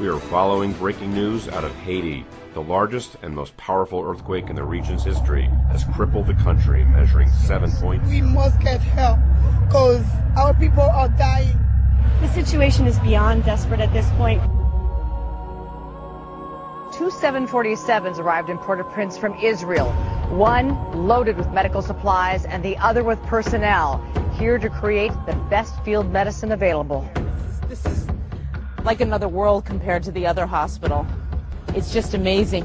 We are following breaking news out of Haiti. The largest and most powerful earthquake in the region's history has crippled the country, measuring 7 points. We must get help because our people are dying. The situation is beyond desperate at this point. 2 747s arrived in Port-au-Prince from Israel, one loaded with medical supplies and the other with personnel, here to create the best field medicine available. This is like another world compared to the other hospital. It's just amazing.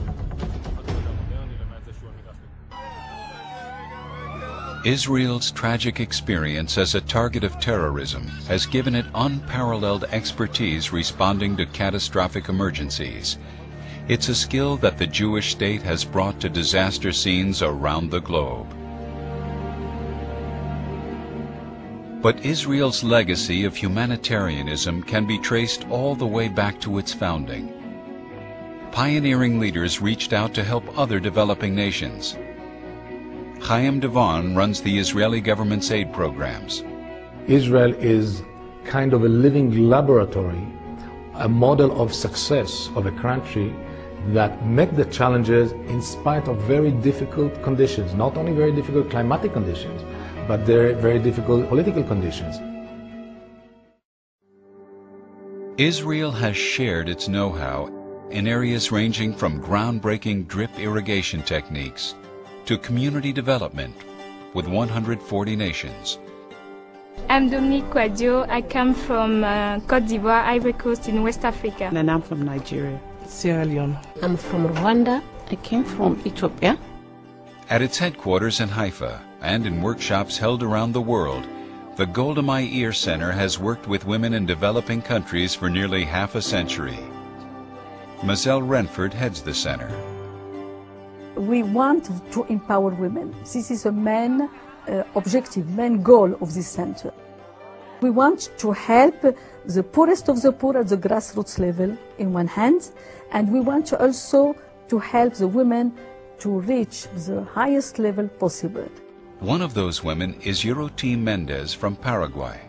Israel's tragic experience as a target of terrorism has given it unparalleled expertise responding to catastrophic emergencies. It's a skill that the Jewish state has brought to disaster scenes around the globe. But Israel's legacy of humanitarianism can be traced all the way back to its founding. Pioneering leaders reached out to help other developing nations. Chaim Devon runs the Israeli government's aid programs. Israel is kind of a living laboratory, a model of success of a country that met the challenges in spite of very difficult conditions, not only very difficult climatic conditions, but very difficult political conditions. Israel has shared its know-how in areas ranging from groundbreaking drip irrigation techniques to community development with 140 nations. I'm Dominique Quadio. I come from Côte d'Ivoire, Ivory Coast in West Africa. And I'm from Nigeria, Sierra Leone. I'm from Rwanda. I came from Ethiopia. At its headquarters in Haifa and in workshops held around the world, the Golda Meir Center has worked with women in developing countries for nearly half a century. Mazel Renford heads the center. We want to empower women. This is a main objective, main goal of this center. We want to help the poorest of the poor at the grassroots level in one hand, and we want to also to help the women to reach the highest level possible. One of those women is Yoroti Mendez from Paraguay.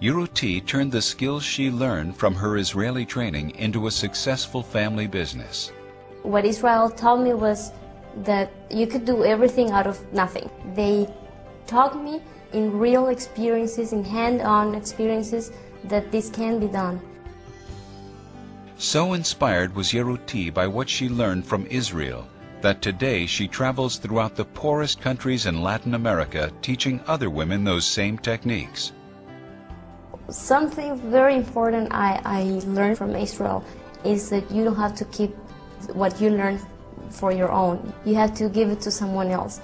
Yoroti turned the skills she learned from her Israeli training into a successful family business. What Israel taught me was that you could do everything out of nothing. They taught me in real experiences, in hand-on experiences, that this can be done. So inspired was Yoroti by what she learned from Israel that today she travels throughout the poorest countries in Latin America teaching other women those same techniques. Something very important I learned from Israel is that you don't have to keep what you learn for your own. You have to give it to someone else.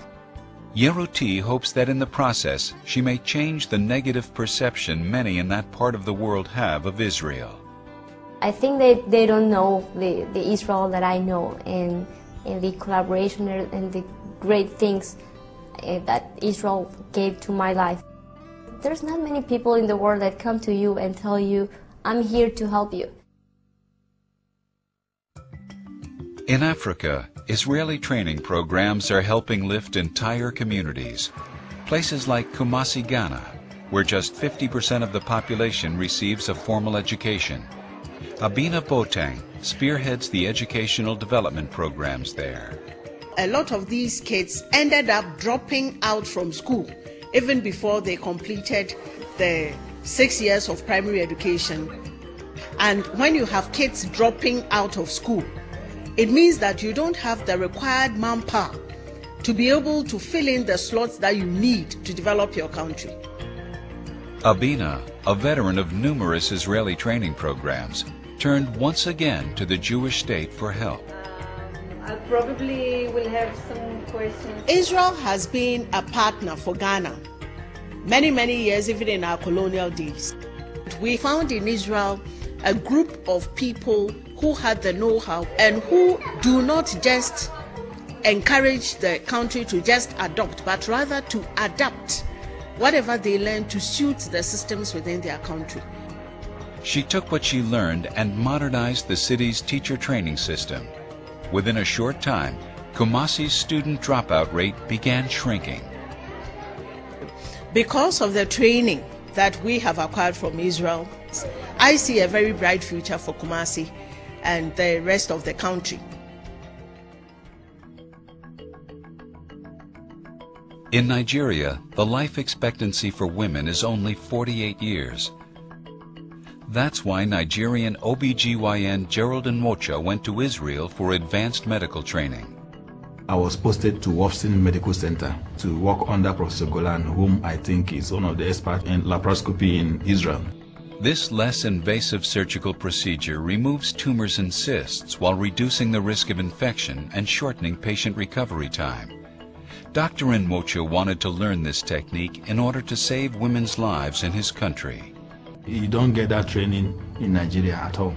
Yoroti hopes that in the process she may change the negative perception many in that part of the world have of Israel. I think they don't know the Israel that I know, and the collaboration and the great things that Israel gave to my life. There's not many people in the world that come to you and tell you, I'm here to help you. In Africa, Israeli training programs are helping lift entire communities. Places like Kumasi, Ghana, where just 50% of the population receives a formal education. Abina Botang spearheads the educational development programs there. A lot of these kids ended up dropping out from school even before they completed the 6 years of primary education. And when you have kids dropping out of school, it means that you don't have the required manpower to be able to fill in the slots that you need to develop your country. Abina, a veteran of numerous Israeli training programs, turned once again to the Jewish state for help. I probably will have some questions. Israel has been a partner for Ghana many years, even in our colonial days. We found in Israel a group of people who had the know-how and who do not just encourage the country to just adopt, but rather to adapt whatever they learn to suit the systems within their country. She took what she learned and modernized the city's teacher training system. Within a short time, Kumasi's student dropout rate began shrinking. Because of the training that we have acquired from Israel, I see a very bright future for Kumasi. and the rest of the country. In Nigeria, the life expectancy for women is only 48 years. That's why Nigerian OBGYN Geraldine Mocha went to Israel for advanced medical training. I was posted to Wolfson Medical Center to work under Professor Golan, whom I think is one of the experts in laparoscopy in Israel. This less invasive surgical procedure removes tumors and cysts while reducing the risk of infection and shortening patient recovery time. Dr. Nmocha wanted to learn this technique in order to save women's lives in his country. You don't get that training in Nigeria at all.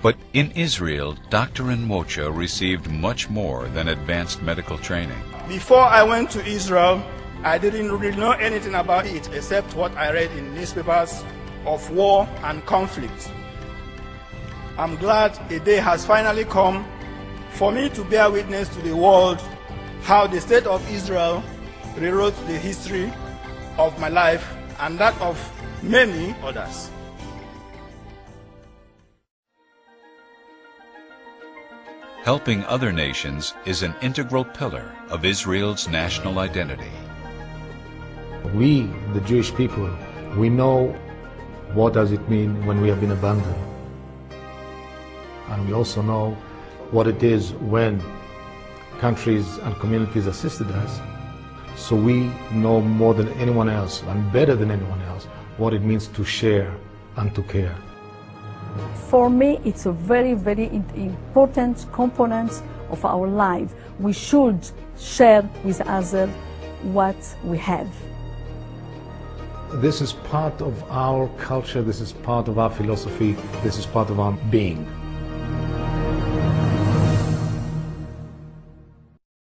But in Israel, Dr. Nmocha received much more than advanced medical training. Before I went to Israel, I didn't really know anything about it except what I read in newspapers of war and conflict. I'm glad a day has finally come for me to bear witness to the world how the state of Israel rewrote the history of my life and that of many others. Helping other nations is an integral pillar of Israel's national identity. We, the Jewish people, we know what does it mean when we have been abandoned. And we also know what it is when countries and communities assisted us. So we know more than anyone else and better than anyone else what it means to share and to care. For me, it's a very, very important component of our life. We should share with others what we have. This is part of our culture, this is part of our philosophy, this is part of our being.